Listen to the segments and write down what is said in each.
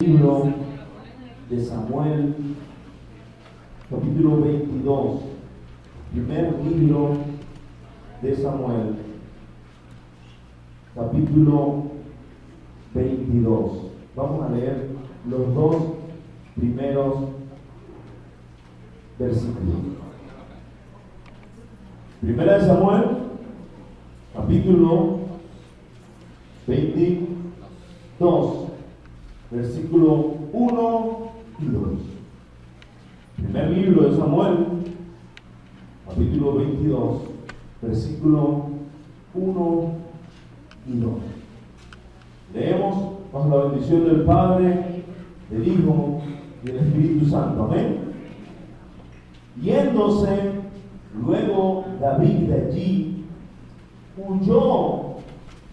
Libro de Samuel, capítulo 22. Primer libro de Samuel, capítulo 22. Vamos a leer los dos primeros versículos. Primera de Samuel, capítulo 22, versículo 1 y 2. Primer libro de Samuel, capítulo 22, versículo 1 y 2. Leemos bajo la bendición del Padre, del Hijo y del Espíritu Santo. Amén. Yéndose luego David de allí, huyó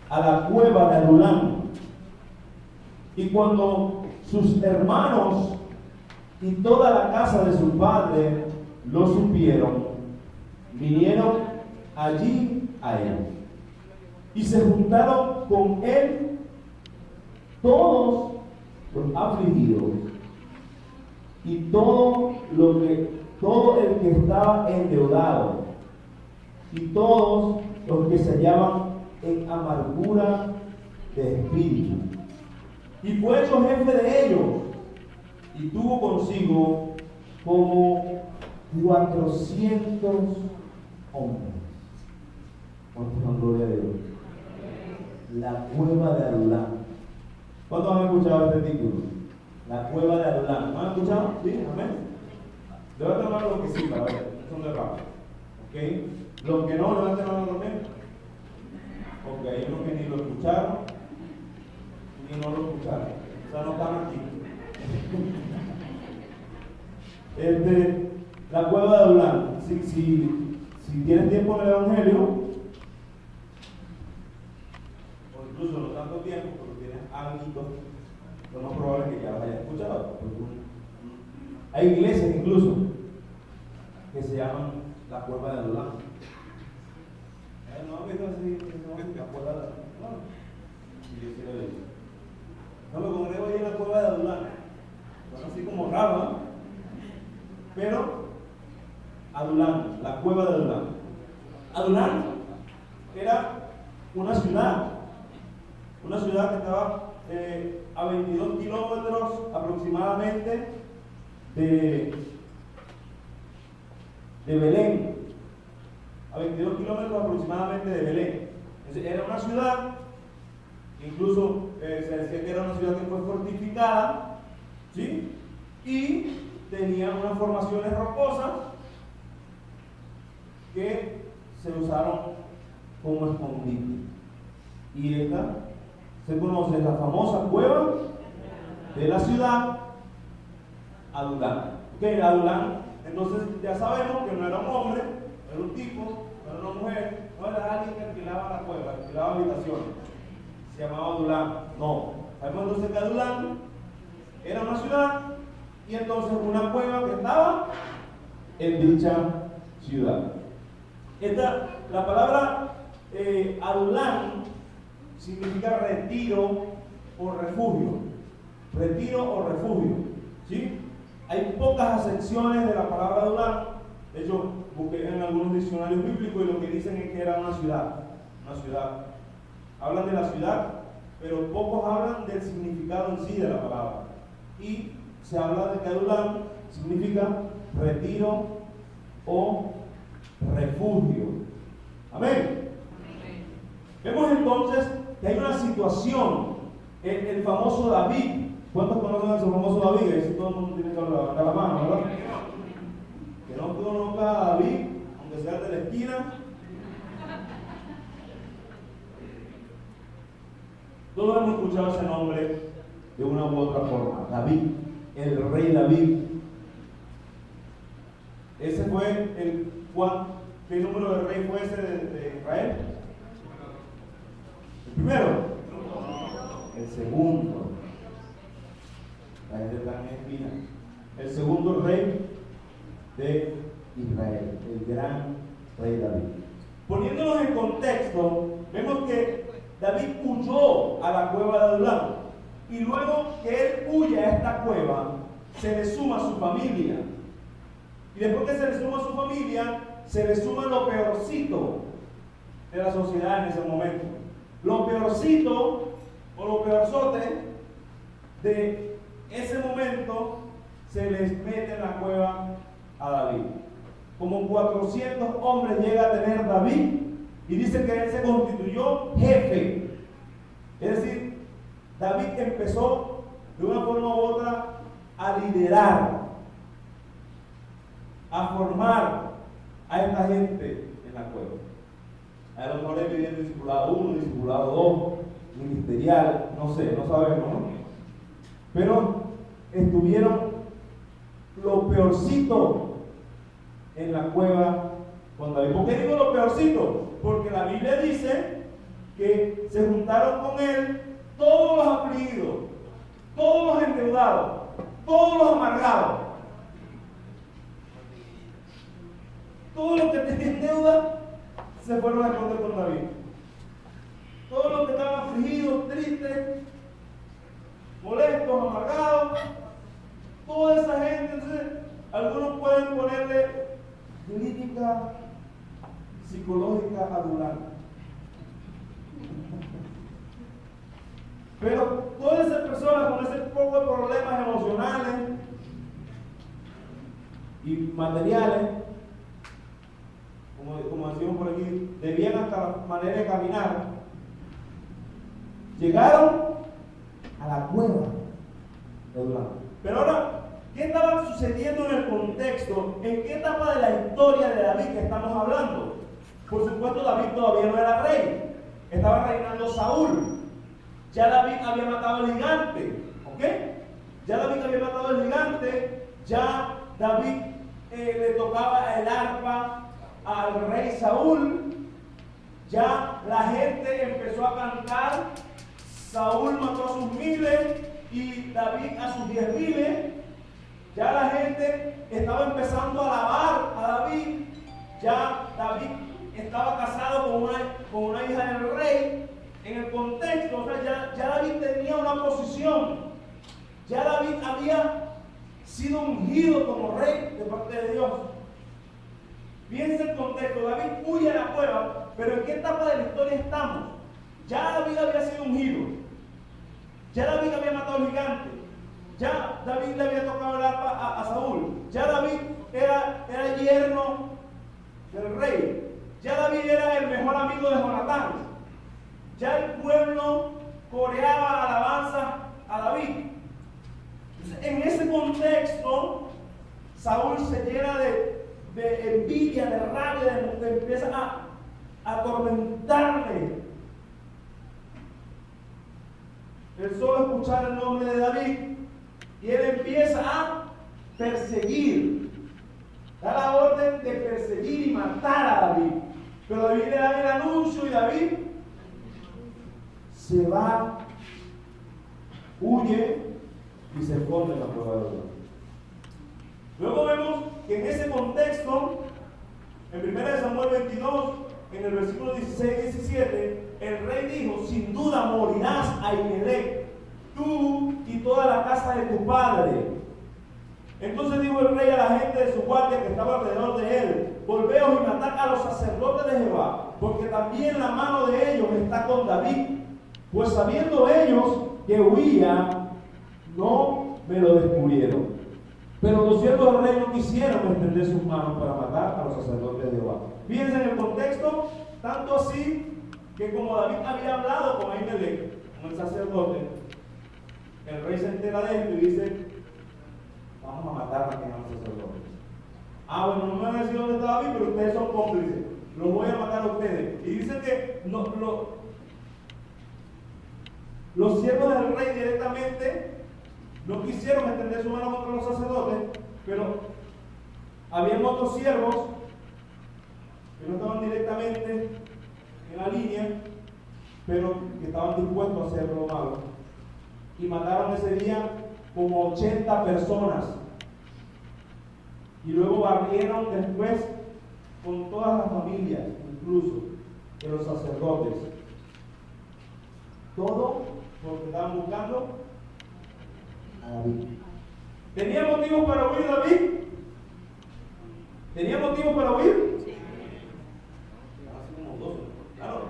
a la cueva de Adulam. Y cuando sus hermanos y toda la casa de su padre lo supieron, vinieron allí a él. Y se juntaron con él todos los afligidos y todo el que estaba endeudado y todos los que se hallaban en amargura de espíritu. Y fue hecho jefe de ellos, y tuvo consigo como 400 hombres. ¿Cuántos dan gloria a Dios? La cueva de Adulam. ¿Cuántos han escuchado este título? La cueva de Adulam. ¿No han escuchado? Sí, amén. Levanten la mano los que sí, para ver, son de rápido. ¿Ok? Los que no, levanten la mano también. Ok, hay unos que ni lo escucharon ni no lo escucharon. O sea, no están aquí. La cueva de Adulam. Si tienes tiempo en el Evangelio, o incluso no tanto tiempo, pero tienes algo, lo más probable es que ya lo hayas escuchado. Hay iglesias incluso que se llaman la cueva de Adulam. ¿No han visto así? La cueva de Adulam. No me congrego ahí en la cueva de Adulam. Bueno, así como raro, ¿no? Pero Adulam, la cueva de Adulam. Adulam era una ciudad que estaba a 22 kilómetros aproximadamente de Belén. A 22 kilómetros aproximadamente de Belén. Entonces, era una ciudad, incluso se decía que era una ciudad que fue fortificada, ¿sí? Y tenía unas formaciones rocosas que se usaron como escondite. Y esta se conoce, la famosa cueva de la ciudad Adulam. ¿Ok? Adulam, entonces ya sabemos que no era un hombre, no era un tipo, no era una mujer, no era alguien que alquilaba la cueva, alquilaba habitaciones. Se llamaba Adulam. No. Sabemos entonces que Adulam era una ciudad y entonces una cueva que estaba en dicha ciudad. La palabra Adulam significa retiro o refugio. Retiro o refugio. ¿Sí? Hay pocas acepciones de la palabra Adulam. De hecho, busqué en algunos diccionarios bíblicos y lo que dicen es que era una ciudad. Una ciudad. Hablan de la ciudad, pero pocos hablan del significado en sí de la palabra. Y se habla de que Adulam significa retiro o refugio. Amén. Vemos entonces que hay una situación. El famoso David. ¿Cuántos conocen a su famoso David? Ahí sí todo el mundo tiene que levantar la mano, ¿verdad? Que no conozca a David, aunque sea de la esquina. Todos hemos escuchado ese nombre de una u otra forma. David, el rey David. Ese fue ¿qué número de rey fue ese de Israel? ¿El primero? El segundo. La gente está en espina. El segundo rey de Israel, el gran rey David. Poniéndonos en contexto, vemos que David huyó a la cueva de Adulam. y luego que él huye a esta cueva, se le suma su familia. Y después que se le suma su familia, se le suma lo peorcito de la sociedad en ese momento. Lo peorcito o lo peorzote de ese momento se les mete en la cueva a David. Como 400 hombres llega a tener David y dice que él se constituyó jefe. Es decir, David empezó de una forma u otra a liderar, a formar a esta gente en la cueva. A lo mejor le pidieron discipulado 1, discipulado 2, ministerial, no sé, no sabemos, ¿no? Pero estuvieron lo peorcito en la cueva con David. ¿Por qué digo lo peorcito? Porque la Biblia dice que se juntaron con él todos los afligidos, todos los endeudados, todos los amargados, todos los que tenían deuda se fueron a esconder con David. Todos los que estaban afligidos, tristes, molestos, amargados, toda esa gente. Entonces, algunos pueden ponerle crítica psicológica a Durán. Pero todas esas personas con ese poco de problemas emocionales y materiales, como decimos por aquí, debían hasta la manera de caminar, llegaron a la cueva de Durán. Pero ahora, ¿qué estaba sucediendo en el contexto? ¿En qué etapa de la historia de David que estamos hablando? Por supuesto, David todavía no era rey, estaba reinando Saúl. Ya David había matado al gigante, ¿ok? Ya David había matado al gigante, ya David le tocaba el arpa al rey Saúl, ya la gente empezó a cantar, Saúl mató a sus 1000 y David a sus 10.000, ya la gente estaba empezando a alabar a David, ya David estaba casado con una hija del rey. En el contexto, o sea, ya David tenía una posición, ya David había sido ungido como rey de parte de Dios. Fíjense el contexto, David huye a la cueva, pero ¿en qué etapa de la historia estamos? Ya David había sido ungido, ya David había matado al gigante, ya David le había tocado el arpa a Saúl, ya David era yerno del rey, ya David era el mejor amigo de Jonatán. Ya el pueblo coreaba alabanza a David. Entonces, en ese contexto, Saúl se llena de envidia, de rabia, empieza a atormentarle. El solo escuchar el nombre de David, y él empieza a perseguir. Da la orden de perseguir y matar a David. Pero David le da el anuncio y David se va, huye y se esconde en la cueva de Adulán. Luego vemos que en ese contexto, en 1 Samuel 22, en el versículo 16-17, el rey dijo: sin duda morirás, Ahimelech, tú y toda la casa de tu padre. Entonces dijo el rey a la gente de su guardia que estaba alrededor de él: volveos y matad a los sacerdotes de Jehová, porque también la mano de ellos está con David. Pues sabiendo ellos que huía, no me lo descubrieron. Pero los siervos del rey no quisieron extender sus manos para matar a los sacerdotes de Jehová. Fíjense en el contexto, tanto así que como David había hablado con Ahimelech, con el sacerdote, el rey se entera de esto y dice: vamos a matar también a los sacerdotes. Bueno, no me van a decir dónde está David, pero ustedes son cómplices, los voy a matar a ustedes. Y dice que los siervos del rey directamente no quisieron extender su mano contra los sacerdotes, pero habían otros siervos que no estaban directamente en la línea, pero que estaban dispuestos a hacer lo malo. Y mataron ese día como 80 personas. Y luego barrieron después con todas las familias, incluso de los sacerdotes. Todo porque estaban buscando a David. ¿Tenía motivos para huir David? ¿Tenía motivos para huir? Sí. Así como dos. Claro.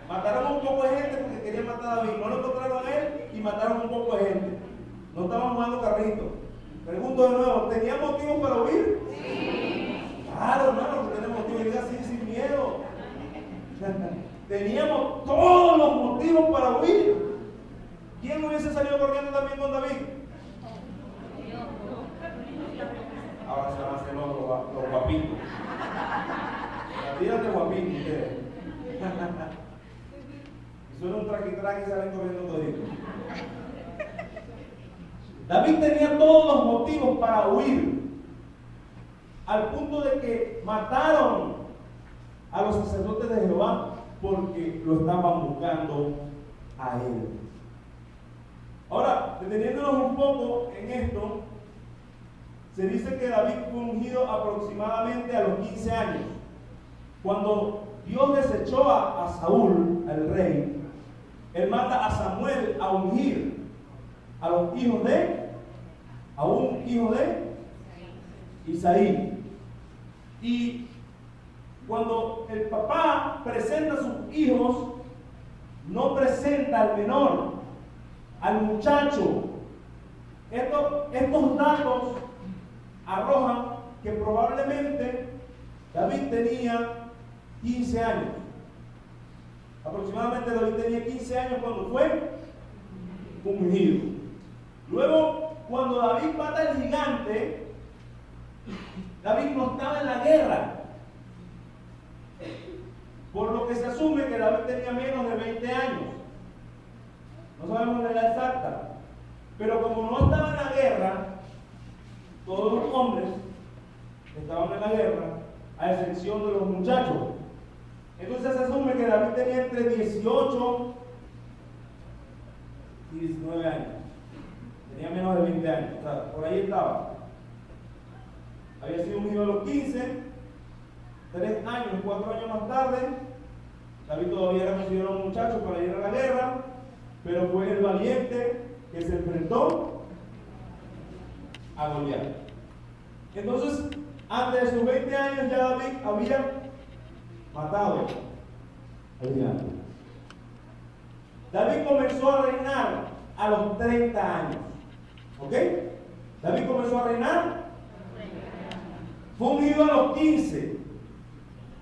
Mataron un poco de gente porque querían matar a David. No lo encontraron a él y mataron un poco de gente. No estaban jugando carrito. Pregunto de nuevo, ¿tenía motivos para huir? Sí. Claro, hermano, que tenemos motivos. Diga así sin miedo. Teníamos todos los motivos para huir. ¿Quién hubiese salido corriendo también con David? Ahora se van a hacer los guapitos. Tírate guapito ustedes. Y suena un traquitraque y salen corriendo toditos. David tenía todos los motivos para huir, al punto de que mataron a los sacerdotes de Jehová porque lo estaban buscando a él. Ahora, deteniéndonos un poco en esto, se dice que David fue ungido aproximadamente a los 15 años. Cuando Dios desechó a Saúl, al rey, él manda a Samuel a ungir a un hijo de Isaí. Y cuando el papá presenta a sus hijos, no presenta al menor, al muchacho. Estos datos arrojan que probablemente David tenía 15 años. Aproximadamente David tenía 15 años cuando fue ungido. Luego, cuando David mata al gigante, David no estaba en la guerra. Por lo que se asume que David tenía menos de 20 años. No sabemos la edad exacta. Pero como no estaba en la guerra, todos los hombres estaban en la guerra, a excepción de los muchachos. Entonces se asume que David tenía entre 18 y 19 años. Tenía menos de 20 años. O sea, por ahí estaba. Había sido ungido a los 15, 3 años, 4 años más tarde. David todavía era considerado un muchacho para ir a la guerra, pero fue el valiente que se enfrentó a Goliat. Entonces, antes de sus 20 años ya David había matado al gigante. David comenzó a reinar a los 30 años. ¿Ok? David comenzó a reinar. Fue ungido a los 15.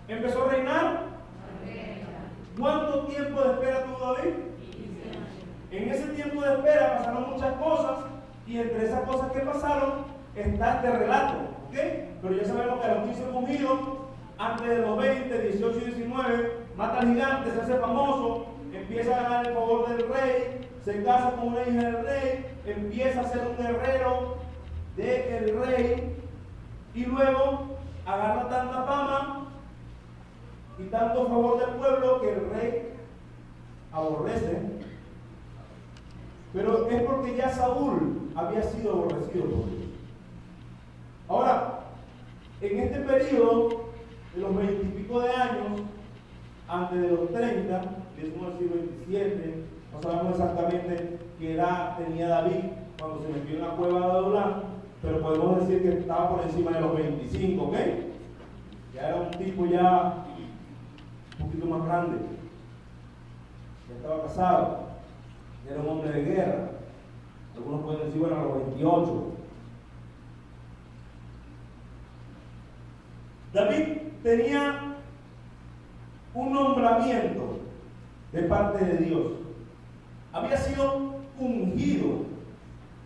Empezó a reinar. ¿Cuánto tiempo de espera tuvo David? En ese tiempo de espera pasaron muchas cosas, y entre esas cosas que pasaron está este relato, ¿ok? Pero ya sabemos que a los 15 fue ungido, antes de los 20, 18 y 19, mata al gigante, se hace famoso, empieza a ganar el favor del rey, se casa con una hija del rey, empieza a ser un guerrero del rey, y luego agarra tanta fama y tanto favor del pueblo que el rey aborrece. Pero es porque ya Saúl había sido aborrecido por Dios. Ahora, en este periodo de los 20 y pico de años, antes de los 30, decimos decir 27, no sabemos exactamente qué edad tenía David cuando se metió en la cueva de Adulán, pero podemos decir que estaba por encima de los 25, ¿ok? Ya era un tipo ya un poquito más grande, ya estaba casado, ya era un hombre de guerra. Algunos pueden decir, bueno, a los 28. David tenía un nombramiento de parte de Dios. Había sido ungido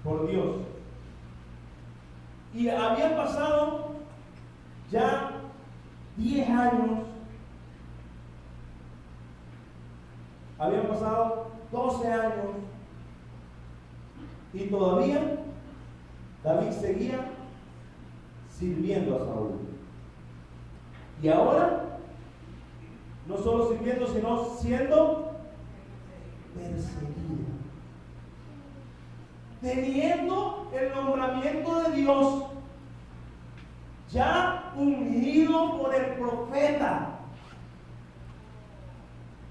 por Dios. Y había pasado ya 10 años. Habían pasado 12 años. Y todavía David seguía sirviendo a Saúl. Y ahora, no solo sirviendo, sino siendo perseguido. Teniendo el nombramiento de Dios, ya ungido por el profeta.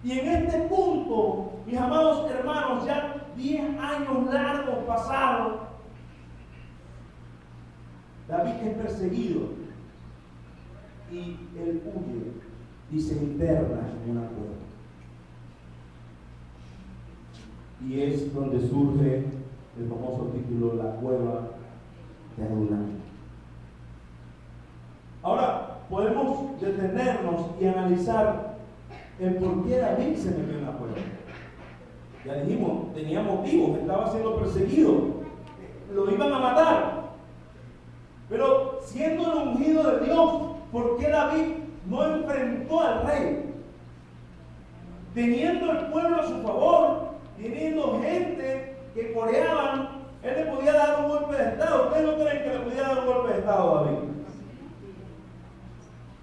Y en este punto, mis amados hermanos, ya 10 años largos pasados, David es perseguido y él huye y se interna en una cueva. Y es donde surge el famoso título La Cueva de Adulán. Ahora podemos detenernos y analizar el por qué David se metió en la cueva. Ya dijimos, tenía motivos, estaba siendo perseguido, lo iban a matar. Pero siendo el ungido de Dios, ¿por qué David no enfrentó al rey? Teniendo el pueblo a su favor, teniendo gente que coreaban, él le podía dar un golpe de estado. ¿Ustedes no creen que le podía dar un golpe de estado a David?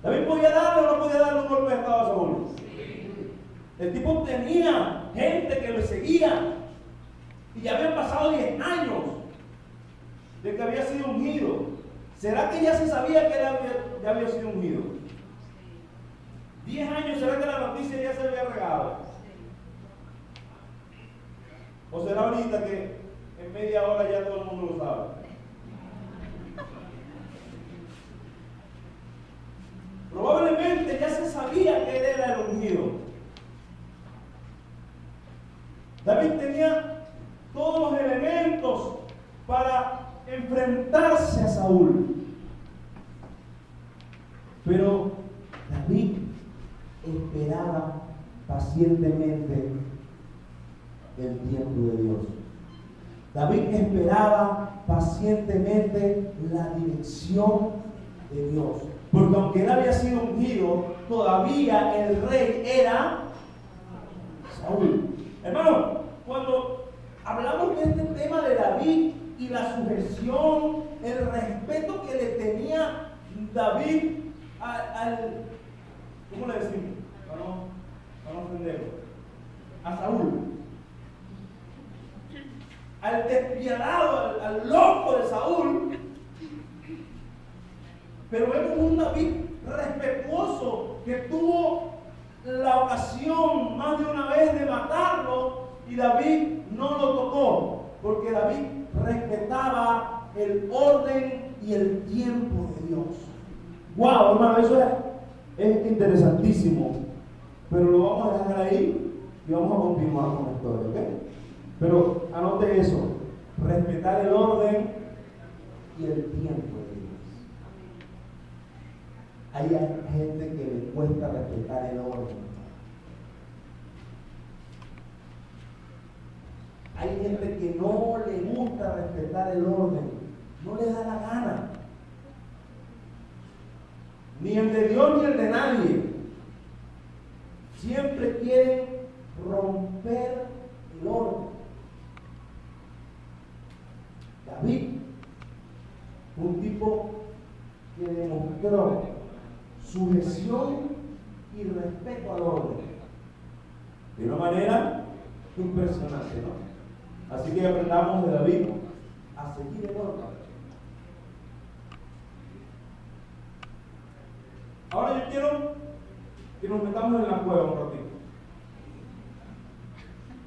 ¿David podía darle o no podía darle un golpe de estado a Saúl? El tipo tenía gente que lo seguía y ya habían pasado 10 años de que había sido ungido. ¿Será que ya se sabía que ya había sido ungido? 10 años, ¿será que la noticia ya se había regado? ¿O será ahorita que en media hora ya todo el mundo lo sabe? Probablemente ya se sabía que él era el ungido. David tenía todos los elementos para enfrentarse a Saúl. Pero David esperaba pacientemente el tiempo de Dios. David esperaba pacientemente la dirección de Dios. Porque aunque él había sido ungido, todavía el rey era Saúl. Hermano, cuando hablamos de este tema de David y la sujeción, el respeto que le tenía David al ¿cómo le decimos? Para no ofenderlo. A Saúl. Al despiadado, al loco de Saúl. Pero vemos un David respetuoso que tuvo la ocasión más de una vez de matarlo y David no lo tocó, porque David respetaba el orden y el tiempo de Dios. Wow, hermano, eso es interesantísimo, pero lo vamos a dejar ahí y vamos a continuar con la historia, ¿ok? Pero anote eso, respetar el orden y el tiempo de Dios. Hay gente que le cuesta respetar el orden. Hay gente que no le gusta respetar el orden, no le da la gana. Ni el de Dios ni el de nadie. Siempre quieren romper el orden. David, un tipo que demostró sujeción y respeto al orden de una manera impresionante, ¿no? Así que aprendamos de David a seguir el orden. Ahora yo quiero que nos metamos en la cueva un ratito.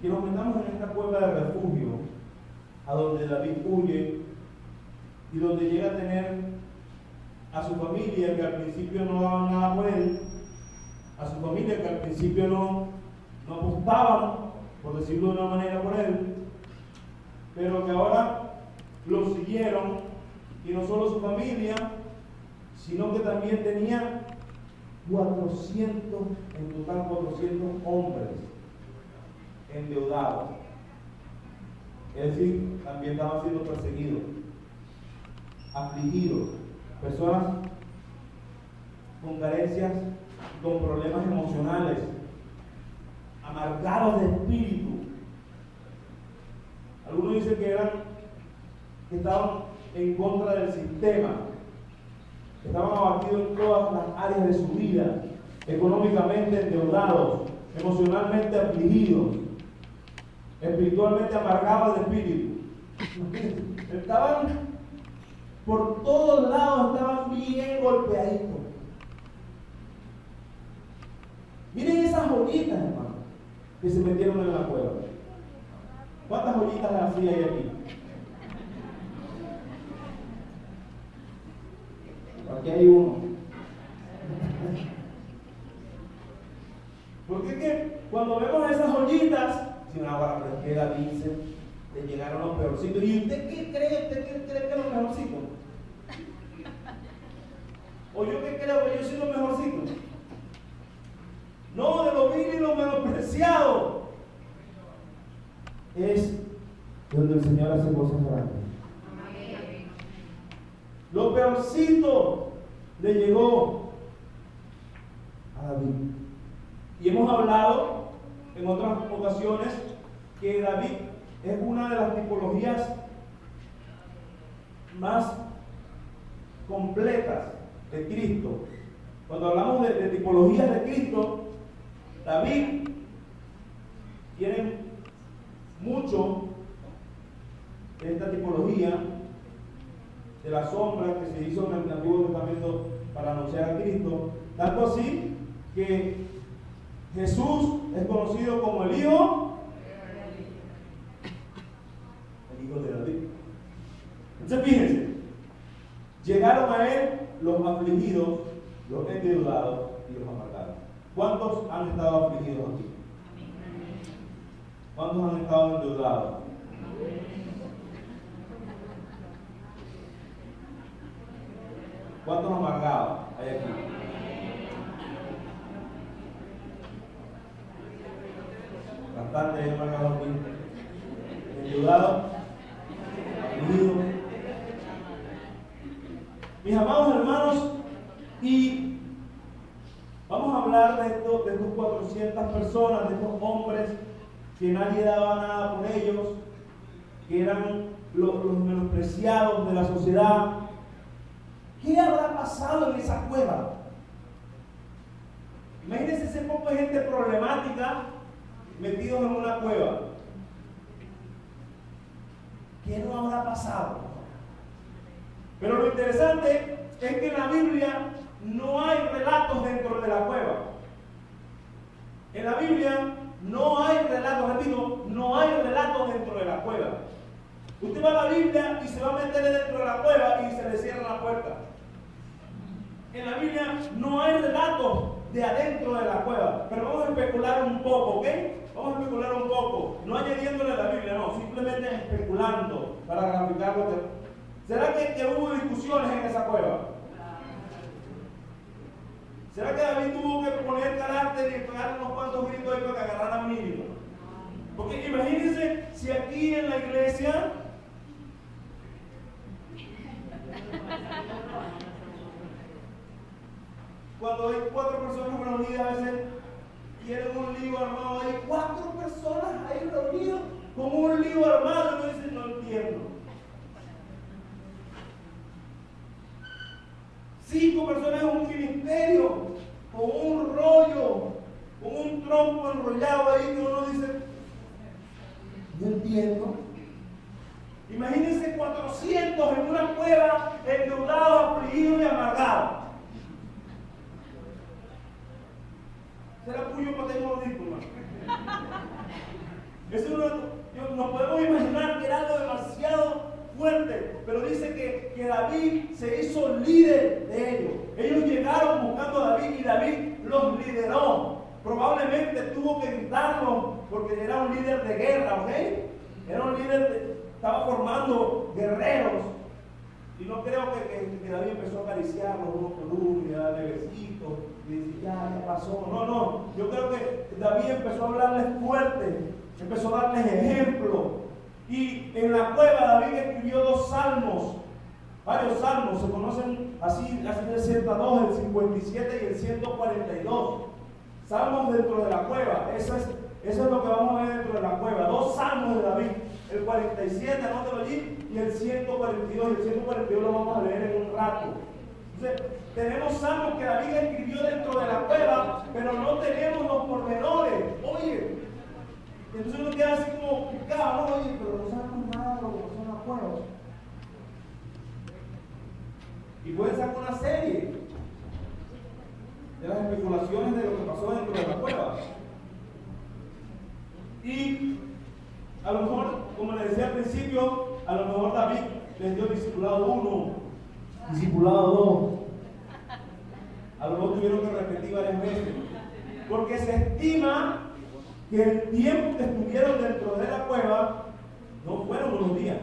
Que nos metamos en esta cueva de refugio a donde David huye y donde llega a tener a su familia que al principio no daban nada por él, a su familia que al principio no apostaban, por decirlo de una manera, por él, pero que ahora lo siguieron, y no solo su familia, sino que también tenía 400, en total 400 hombres endeudados. Es decir, también estaban siendo perseguidos, afligidos, personas con carencias, con problemas emocionales, amargados de espíritu. Algunos dicen que estaban en contra del sistema, estaban abatidos en todas las áreas de su vida, económicamente endeudados, emocionalmente afligidos, espiritualmente amargados de espíritu. Estaban por todos lados, estaban bien golpeaditos. Miren esas joyitas, hermano, que se metieron en la cueva. ¿Cuántas joyitas así hay aquí? aquí hay uno. Porque es que cuando vemos esas joyitas, si una hora pero es que David le llegaron los peorcitos. ¿Y usted qué cree? ¿Usted qué cree que es lo mejorcito? ¿O yo qué creo que yo soy lo mejorcito? No, de lo vil y lo menospreciado es donde el Señor hace cosas grandes. Lo peorcito le llegó a David. Y hemos hablado en otras ocasiones que David es una de las tipologías más completas de Cristo. Cuando hablamos de tipologías de Cristo, David tiene mucho de esta tipología de la sombra que se hizo en el Antiguo Testamento para anunciar a Cristo, tanto así que Jesús es conocido como el Hijo de David. Entonces fíjense, llegaron a él los afligidos, los endeudados y los amargados. ¿Cuántos han estado afligidos aquí? ¿Cuántos han estado endeudados? ¿Cuántos amargados hay aquí? Bastante hay amargados aquí. Endeudados, afligidos. Mis amados hermanos, y vamos a hablar de estos 400 personas, de estos hombres que nadie daba nada por ellos, que eran los menospreciados de la sociedad. ¿Qué habrá pasado en esa cueva? Imagínense ese poco de gente problemática metidos en una cueva. ¿Qué no habrá pasado? Pero lo interesante es que en la Biblia no hay relatos dentro de la cueva. En la Biblia no hay relatos, repito, no hay relatos dentro de la cueva. Usted va a la Biblia y se va a meter dentro de la cueva y se le cierra la puerta. En la Biblia no hay relatos de adentro de la cueva. Pero vamos a especular un poco, ¿ok? Vamos a especular un poco. No añadiéndole a la Biblia, no, simplemente especulando para graficar lo que... ¿Será que hubo discusiones en esa cueva? ¿Será que David tuvo que poner carácter y pegar unos cuantos gritos ahí para que agarraran a un niño? Porque imagínense si aquí en la iglesia cuando hay 4 personas reunidas, a veces quieren un lío armado, hay 4 personas ahí reunidas con un lío armado y uno dice, no entiendo. 5 personas en un ministerio, con un rollo, con un tronco enrollado ahí que uno dice, no entiendo. Imagínense 400 en una cueva, endeudados, afligidos y amargados. ¿Será puyo para tener audífonos? Eso nos podemos imaginar que era algo demasiado fuerte, pero dice que David se hizo líder de ellos. Ellos llegaron buscando a David y David los lideró. Probablemente tuvo que gritarlo porque era un líder de guerra, ¿ok? Era un líder, estaba formando guerreros. Y no creo que David empezó a acariciarlos uno por uno y a darle besitos y decir, ya pasó. No, yo creo que David empezó a hablarles fuerte, empezó a darles ejemplo. Y en la cueva David escribió 2 salmos, varios salmos, se conocen así el 102, el 57 y el 142. Salmos dentro de la cueva, eso es lo que vamos a ver dentro de la cueva. 2 salmos de David, el 47, anótalo allí, y el 142. El 142 lo vamos a leer en un rato. Entonces, tenemos salmos que David escribió dentro de la cueva, pero no tenemos los pormenores. Oye, entonces uno queda así como picado, ¿no? Oye, pero no sabemos nada de lo que pasó en la cueva. Y pueden sacar una serie de las especulaciones de lo que pasó dentro de la cueva. Y a lo mejor, como les decía al principio, a lo mejor David les dio discipulado 1, discipulado A lo mejor tuvieron que repetir varias veces. Porque se estima que el tiempo que estuvieron dentro de la cueva no fueron unos días,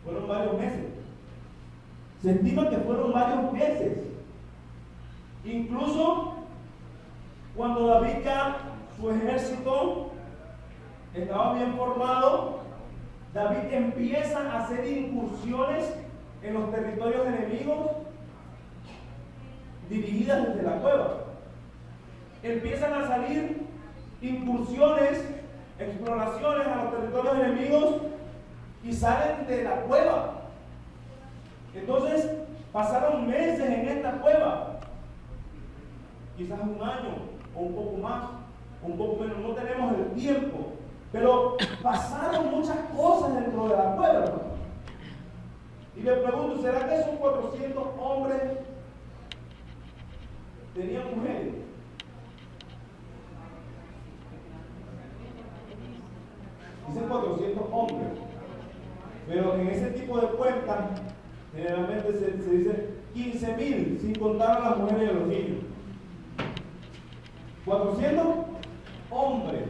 fueron varios meses. Se estima que fueron varios meses. Incluso cuando David ya su ejército estaba bien formado, David empieza a hacer incursiones en los territorios enemigos dirigidas desde la cueva. Empiezan a salir incursiones, exploraciones a los territorios enemigos y salen de la cueva. Entonces pasaron meses en esta cueva, quizás un año o un poco más o un poco menos, no tenemos el tiempo, pero pasaron muchas cosas dentro de la cueva. Y me pregunto, ¿será que esos 400 hombres tenían mujeres? Dicen 400 hombres, pero en ese tipo de cuentas generalmente se dice 15,000 sin contar a las mujeres y a los niños. 400 hombres,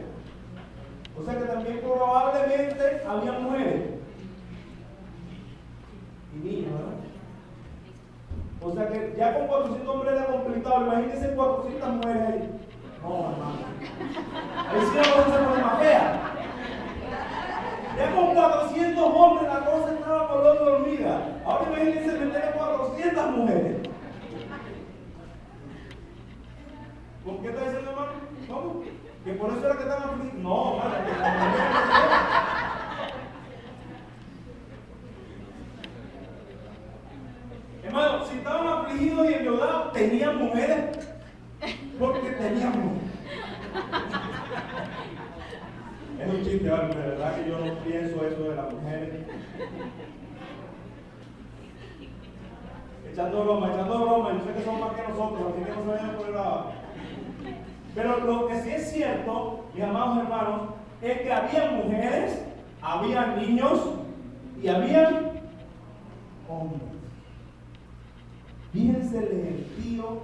o sea que también probablemente había mujeres y niños, ¿verdad? O sea que ya con 400 hombres era complicado. Imagínense 400 mujeres ahí. No, hermano, ahí sí la cosa se pone más fea. Ya con 400 hombres la cosa estaba color de hormiga. Ahora imagínense meter a 400 mujeres. ¿Por qué está diciendo, hermano? ¿Cómo? ¿Que por eso era que estaban afligidos? No, hermano, que las mujeres no. Hermano, si estaban afligidos y endeudados, tenían mujeres. Porque tenían mujeres. Es un chiste, ¿vale? De verdad que yo no pienso eso de las mujeres. Echando broma, yo sé que son más que nosotros, así que no se vayan por el lado. Pero lo que sí es cierto, mis amados hermanos, es que había mujeres, había niños y había hombres. Fíjense el gentío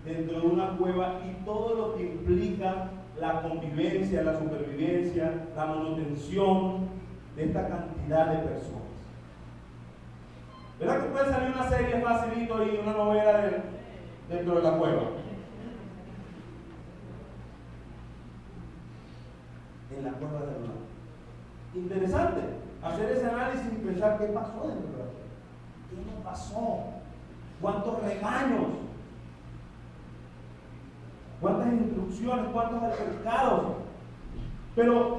dentro de una cueva y todo lo que implica la convivencia, la supervivencia, la manutención de esta cantidad de personas. ¿Verdad que puede salir una serie facilito y una novela dentro de la cueva? En la cueva de la cueva. Interesante hacer ese análisis y pensar qué pasó dentro de la cueva. ¿Qué no pasó? ¿Cuántos regaños? ¿Cuántas instrucciones? ¿Cuántos altercados? Pero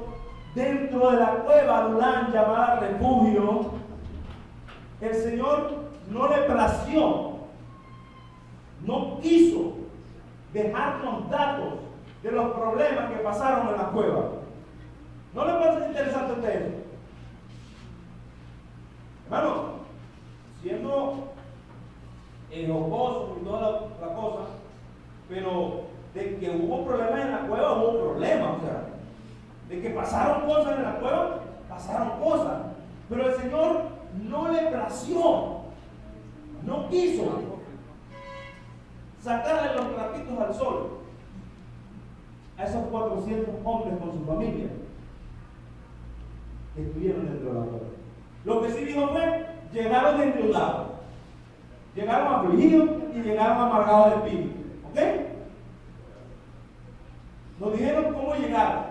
dentro de la cueva Adulán, llamada refugio, el Señor no le plació, no quiso dejarnos datos de los problemas que pasaron en la cueva. ¿No le parece interesante a ustedes? Hermano, siendo jocoso y toda la cosa, pero de que hubo problemas en la cueva, hubo problemas, o sea, de que pasaron cosas en la cueva, pasaron cosas, pero el Señor no le plació, no quiso sacarle los trapitos al sol a esos 400 hombres con su familia que estuvieron dentro de la cueva. Lo que sí dijo fue, llegaron endeudados, llegaron afligidos y llegaron amargados de espíritu. ¿Ok? Nos dijeron cómo llegaron.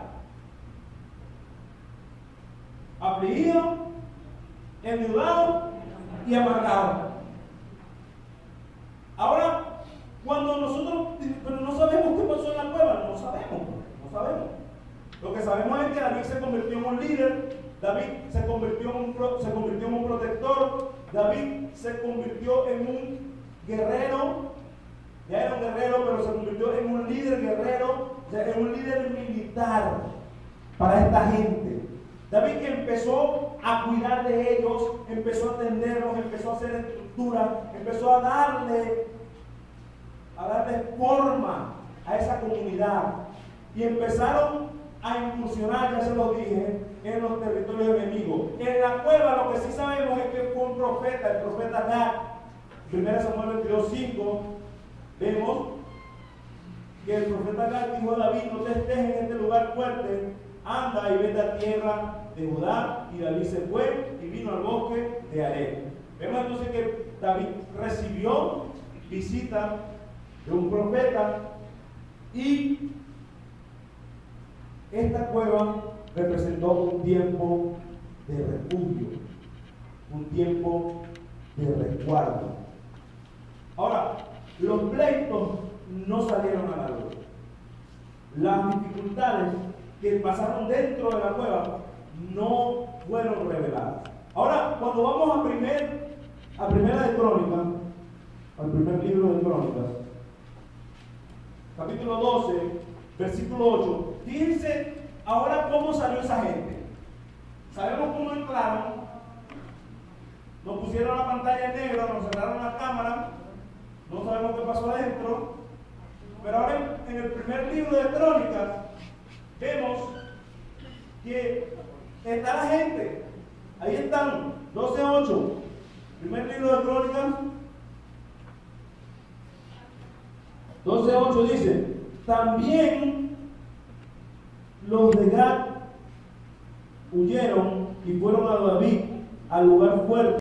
Afligidos, endeudados y amargados. Ahora, cuando nosotros, pero no sabemos qué pasó en la cueva, no sabemos. Lo que sabemos es que David se convirtió en un líder, David se convirtió en un protector, David se convirtió en un guerrero. Ya era un guerrero, pero se convirtió en un líder guerrero, en un líder militar para esta gente. David que empezó a cuidar de ellos, empezó a atenderlos, empezó a hacer estructura, empezó a darle forma a esa comunidad. Y empezaron a incursionar, ya se los dije, en los territorios enemigos. En la cueva lo que sí sabemos es que fue un profeta, el profeta Gad, 1 Samuel 22:5, vemos que el profeta Gad dijo a David: no te estés en este lugar fuerte, anda y vete a tierra de Judá. Y David se fue y vino al bosque de Hareb. Vemos entonces que David recibió visita de un profeta, y esta cueva representó un tiempo de refugio, un tiempo de resguardo. Ahora, los pleitos no salieron a la luz. Las dificultades que pasaron dentro de la cueva no fueron reveladas. Ahora, cuando vamos a Primera de Crónicas, al primer libro de Crónicas, capítulo 12, versículo 8, fíjense ahora cómo salió esa gente. Sabemos cómo entraron, nos pusieron la pantalla en negro, nos cerraron la cámara, no sabemos qué pasó adentro, pero ahora en el primer libro de Crónicas vemos que está la gente. Ahí están, 12:8, primer libro de Crónicas 12:8 dice: también los de Gad huyeron y fueron a David al lugar fuerte